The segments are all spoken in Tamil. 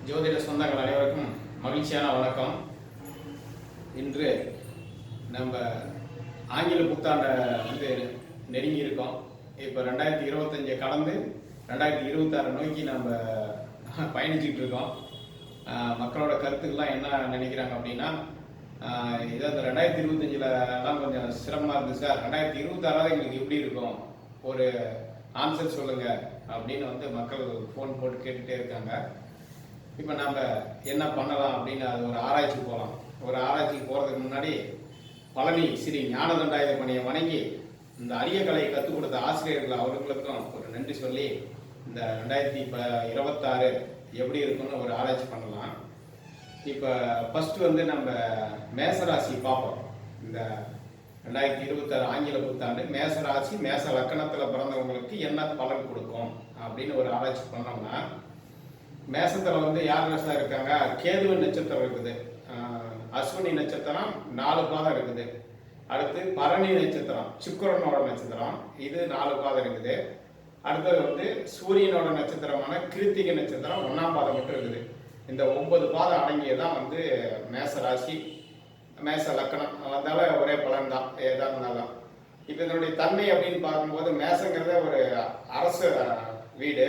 ஜோதிட சொந்தங்கள் அனைவருக்கும் மகிழ்ச்சியான வணக்கம். இன்று நம்ம ஆங்கில புத்தாண்டை நெருங்கி இருக்கோம். இப்போ 2025 கடந்து 2026 நோக்கி நம்ம பயணிச்சுட்டு இருக்கோம். மக்களோட கருத்துக்கெல்லாம் என்ன நினைக்கிறாங்க அப்படின்னா, இதை 2025 கொஞ்சம் சிரமமாக இருந்துச்சு சார், 2026 எங்களுக்கு எப்படி இருக்கும், ஒரு ஆன்சர் சொல்லுங்க அப்படின்னு மக்கள் ஃபோன் போட்டு கேட்டுகிட்டே இருக்காங்க. இப்போ நம்ம என்ன பண்ணலாம் அப்படின்னு அது ஒரு ஆராய்ச்சி போகலாம். ஒரு ஆராய்ச்சிக்கு போகிறதுக்கு முன்னாடி பழனி ஸ்ரீ ஞானதண்டாயுதபாணியை வணங்கி இந்த அரிய கலையை கற்றுக் கொடுத்த ஆசிரியர்கள் அவர்களுக்கும் ஒரு நன்றி சொல்லி இந்த 2026 எப்படி இருக்குன்னு ஒரு ஆராய்ச்சி பண்ணலாம். இப்போ ஃபஸ்ட்டு நம்ம மேசராசி பார்ப்போம். இந்த 2026 ஆங்கில புத்தாண்டு மேசராசி மேச லக்கணத்தில் பிறந்தவங்களுக்கு என்ன பலன் கொடுக்கும் அப்படின்னு ஒரு ஆராய்ச்சி பண்ணோம்னா, மேசத்தில் யார் மேசம் இருக்காங்க, கேதுவ நட்சத்திரம் இருக்குது, அஸ்வினி நட்சத்திரம் 4 பாதம் இருக்குது, அடுத்து பரணி நட்சத்திரம் சுக்கிரனோட நட்சத்திரம் இது 4 பாதம் இருக்குது, அடுத்தது சூரியனோட நட்சத்திரமான கிருத்திகை நட்சத்திரம் 1ஆம் பாதம் மட்டும் இருக்குது. இந்த 9 பாதம் அடங்கியதான் மேச ராசி மேச லக்கணம். அதனால ஒரே பலன் தான் ஏதா இருந்தாலும். இப்போ இதனுடைய தன்மை அப்படின்னு பார்க்கும்போது மேசங்கிறத ஒரு அரசு வீடு,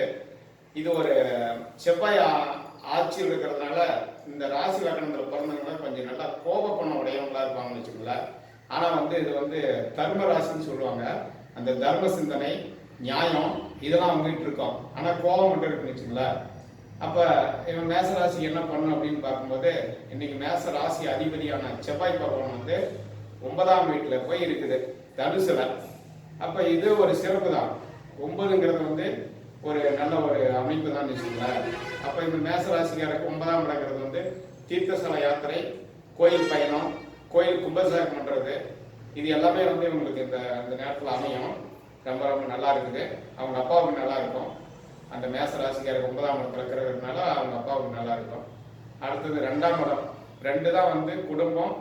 இது ஒரு செவ்வாய் ஆட்சியில் இருக்கிறதுனால இந்த ராசி லக்கணத்தில் பிறந்தவங்க கொஞ்சம் நல்லா கோபப்பணம் உடையவங்களா இருப்பாங்கன்னு வச்சுக்கோங்களேன். ஆனால் இது தர்ம ராசின்னு சொல்லுவாங்க. அந்த தர்ம சிந்தனை நியாயம் இதெல்லாம் அவங்ககிட்ட இருக்கும். ஆனால் கோபம் மட்டும் இருக்குன்னு வச்சுக்கோங்களேன். அப்போ இவன் மேச ராசி என்ன பண்ணணும் அப்படின்னு பார்க்கும்போது, இன்னைக்கு மேச ராசி அதிபதியான செவ்வாய் பகவான் 9ஆம் வீட்டில் போய் இருக்குது தனுசுல. அப்போ இது ஒரு சிறப்பு தான். 9ங்கிறது ஒரு நல்ல ஒரு அமைப்பு தான் வச்சுக்கோங்களேன். அப்போ இந்த மேசராசிக்காரருக்கு 9ஆம் இடங்கிறது தீர்த்தஸ்தல யாத்திரை, கோயில் பயணம், கோயில் கும்பாபிஷேகம் பண்ணுறது, இது எல்லாமே இவங்களுக்கு இந்த நேரத்தில் அமையும். ரொம்ப ரொம்ப நல்லா இருக்குது. அவங்க அப்பாவுக்கு நல்லா இருக்கும். அந்த மேசராசிக்காரருக்கு 9ஆம் இடத்துல இருக்கிறதுனால அவங்க அப்பாவுக்கு நல்லா இருக்கும். அடுத்தது 2ஆம் இடம். 2 தான் குடும்பம்,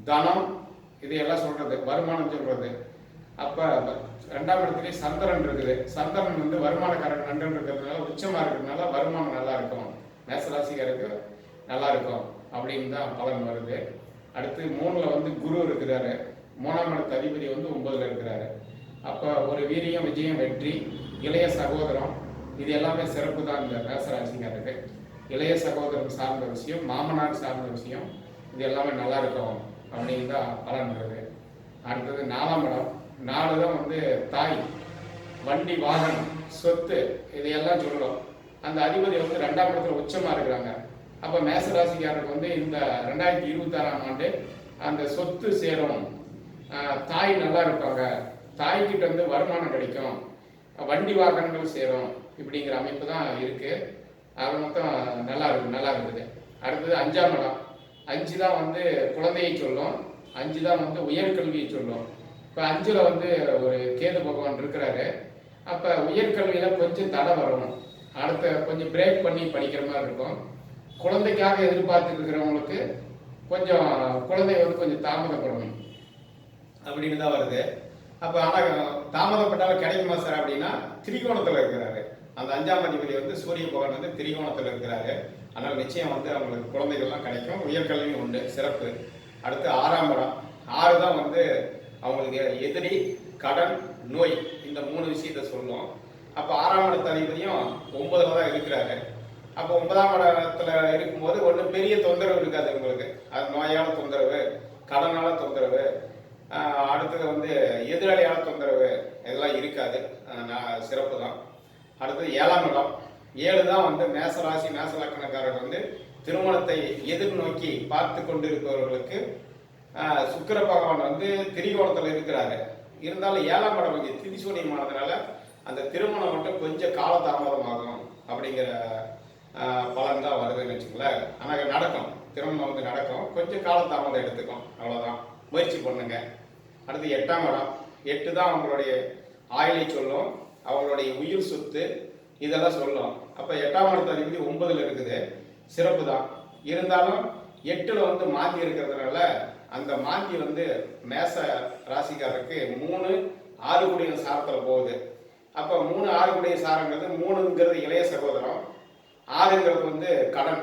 தனம், இது எல்லாம் சொல்றது, வருமானம் சொல்றது. அப்போ 2ஆம் இடத்துலேயே சந்திரன் இருக்குது. சந்திரன் வருமானக்காரர் நண்டன் இருக்கிறதுனால உச்சமா இருக்கிறதுனால வருமானம் நல்லா இருக்கும், மேசராசிக்காருக்கு நல்லா இருக்கும் அப்படின்னு தான் பலன் வருது. அடுத்து 3ல் குரு இருக்கிறாரு. 3ஆம் இடத்து அதிபதி 9ல் இருக்கிறாரு. அப்போ ஒரு வீரியம், விஜயம், வெற்றி, இளைய சகோதரம், இது எல்லாமே சிறப்பு தான் இந்த மேசராசிக்காருக்கு. இளைய சகோதரன் சார்ந்த விஷயம், மாமனார் சார்ந்த விஷயம், இது எல்லாமே நல்லா இருக்கும் அப்படின்னு தான் பலன் வருது. அடுத்தது 4ஆம் இடம். 4 தான் தாய், வண்டி, வாகனம், சொத்து, இதையெல்லாம் சொல்லும். அந்த அதிபதி 2ஆம் இடத்துல உச்சமா இருக்கிறாங்க. அப்ப மேசராசிக்காரருக்கு இந்த 2026ஆம் ஆண்டு அந்த சொத்து சேரும், தாய் நல்லா இருப்பாங்க, தாய்கிட்ட வருமானம் கிடைக்கும், வண்டி வாகனங்கள் சேரும், இப்படிங்கிற அமைப்பு தான் இருக்கு. அது மொத்தம் நல்லா இருக்குது. அடுத்தது 5ஆம் இடம். 5 தான் குழந்தையை சொல்லும், 5 தான் உயர்கல்வியை சொல்லும். இப்போ 5ல் ஒரு கேது பகவான் இருக்கிறாரு. அப்போ உயர்கல்வியில் கொஞ்சம் தடை வரும். அடுத்த கொஞ்சம் பிரேக் பண்ணி படிக்கிற மாதிரி இருக்கும். குழந்தைக்காக எதிர்பார்த்துட்டு இருக்கிறவங்களுக்கு கொஞ்சம் குழந்தை கொஞ்சம் தாமதப்படணும் அப்படின்னு தான் வருது. அப்போ ஆனால் தாமதப்பட்டாலும் கிடைக்குமா சார் அப்படின்னா, திரிகோணத்தில் இருக்கிறாரு. அந்த 5ஆம் அதிபதி சூரிய பகவான் திரிகோணத்தில் இருக்கிறாரு. அதனால் நிச்சயம் அவங்களுக்கு குழந்தைகள்லாம் கிடைக்கும், உயர்கல்வியும் உண்டு, சிறப்பு. அடுத்து 6ஆம் இடம். 6 தான் அவங்களுக்கு எதிரி, கடன், நோய், இந்த 3 விஷயத்த சொல்லும். அப்போ 6ஆம் இடத்து அதிபதியும் 9ல் தான் இருக்கிறாரு. அப்போ 9ஆம் இடத்துல இருக்கும்போது ஒன்றும் பெரிய தொந்தரவு இருக்காது உங்களுக்கு. அது நோயால தொந்தரவு, கடனால தொந்தரவு, அடுத்தது எதிராளியால தொந்தரவு, இதெல்லாம் இருக்காது. சிறப்பு தான். அடுத்தது 7ஆம் இடம். 7 தான் மேசராசி மேச லக்கணக்காரர் திருமணத்தை எதிர்நோக்கி பார்த்து கொண்டு இருப்பவர்களுக்கு சுக்கிர பகவான் திரிகோணத்தில் இருக்கிறாரு. இருந்தாலும் 7ஆம் இடம் கொஞ்சம் திரிசூனியமானதுனால அந்த திருமணம் மட்டும் கொஞ்சம் காலதாமதமாகும் அப்படிங்கிற பலன் தான் வருதுன்னு வச்சுங்களேன். ஆனால் நடக்கும், திருமணம் நடக்கும், கொஞ்சம் காலதாமதம் எடுத்துக்கும், அவ்வளோதான். முயற்சி பண்ணுங்க. அடுத்து 8ஆம் இடம். 8 தான் அவங்களுடைய ஆயுளை சொல்லும், அவங்களுடைய உயிர் சொத்து, இதெல்லாம் சொல்லும். அப்போ 8ஆம் இடத்து அதிபதி 9ல் இருக்குது, சிறப்பு தான். இருந்தாலும் 8ல் மாந்தி இருக்கிறதுனால அந்த மாந்தி மேச ராசிக்காரருக்கு 3 6 கூடிய சாரத்தில் போகுது. அப்போ 3 6 கூடிய சாரங்கிறது 3ங்கிறது இளைய சகோதரம், 6ங்கிறது வந்து கடன்.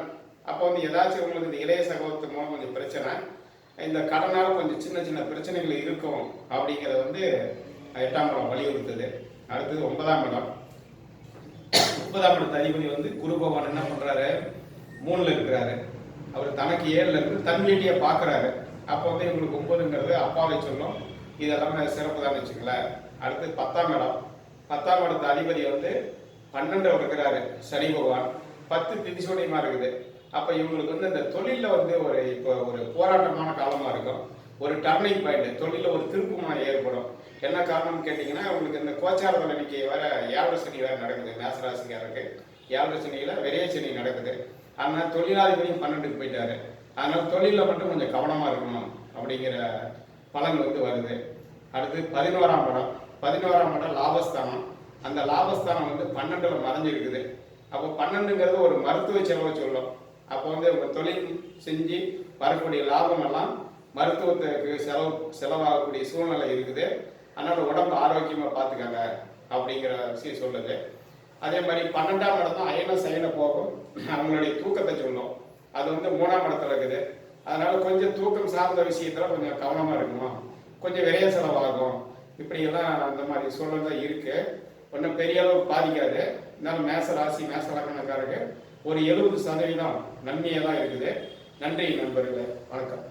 அப்போ வந்து ஏதாச்சும் உங்களுக்கு இந்த இளைய சகோதரத்து மூலம் கொஞ்சம் பிரச்சனை, இந்த கடனால் கொஞ்சம் சின்ன சின்ன பிரச்சனைகள் இருக்கும் அப்படிங்கிறத வந்து 8ஆம் இடம் வலியுறுத்துது. அடுத்தது 9ஆம் இடம். 9ஆம் இடத்து அதிபதி வந்து குரு பகவான் என்ன பண்றாரு, 3ல் இருக்கிறாரு. அவர் தனக்கு 7ல் இருந்து தன் வீட்டையே பார்க்குறாரு. அப்போ வந்து இவங்களுக்கு 9ங்கிறது அப்பாவை சொல்லும். இதெல்லாமே சிறப்பு தான் வச்சுக்கங்களேன். அடுத்து 10ஆம் இடம். 10ஆம் இடத்து அதிபதி வந்து 12ல் இருக்கிறாரு சனி பகவான். 10 திதிசூனியமாக இருக்குது. அப்போ இவங்களுக்கு வந்து இந்த தொழிலில் வந்து இப்போ ஒரு போராட்டமான காலமாக இருக்கும். ஒரு டர்னிங் பாயிண்ட், தொழிலில் ஒரு திருப்புமுனை ஏற்படும். என்ன காரணம்னு கேட்டிங்கன்னா, உங்களுக்கு இந்த கோச்சாரத்தில் இன்னைக்கு வேற 7 சனி வேறு நடக்குது. மேசராசிக்காரருக்கு 7 சனியில் விரைய சனி நடக்குது. அதனால் தொழிலாளிகளையும் 12க்கு போயிட்டாரு. அதனால் தொழிலில் மட்டும் கொஞ்சம் கவனமாக இருக்கணும் அப்படிங்கிற பலன் வந்து வருது. அடுத்து 11ஆம் இடம். 11ஆம் இடம் லாபஸ்தானம். அந்த லாபஸ்தானம் வந்து 12ல் மறைஞ்சிருக்குது. அப்போ 12ங்கிறது ஒரு மருத்துவ செலவை சொல்லும். அப்போ வந்து உங்கள் தொழில் செஞ்சு வரக்கூடிய லாபம் எல்லாம் மருத்துவத்துக்கு செலவாகக்கூடிய சூழ்நிலை இருக்குது. அதனால் உடம்பு ஆரோக்கியமாக பார்த்துக்கங்க அப்படிங்கிற விஷயம் சொல்லுது. அதே மாதிரி 12ஆம் இடம் தான் அயன சயன போகும், அவங்களுடைய தூக்கத்தை சொல்லும். அது வந்து 3ஆம் இடத்துல இருக்குது. அதனால கொஞ்சம் தூக்கம் சார்ந்த விஷயத்துல கொஞ்சம் கவனமாக இருக்கணும். கொஞ்சம் விரைய செலவாகும். இப்படியெல்லாம் அந்த மாதிரி சூழ்நிலை தான் இருக்கு. ஒன்றும் பெரிய அளவு பாதிக்காது. இருந்தாலும் மேச ராசி மேச லக்னக்காரருக்கு ஒரு 70% நன்மையாக தான் இருக்குது. நன்றி நண்பர்களே, வணக்கம்.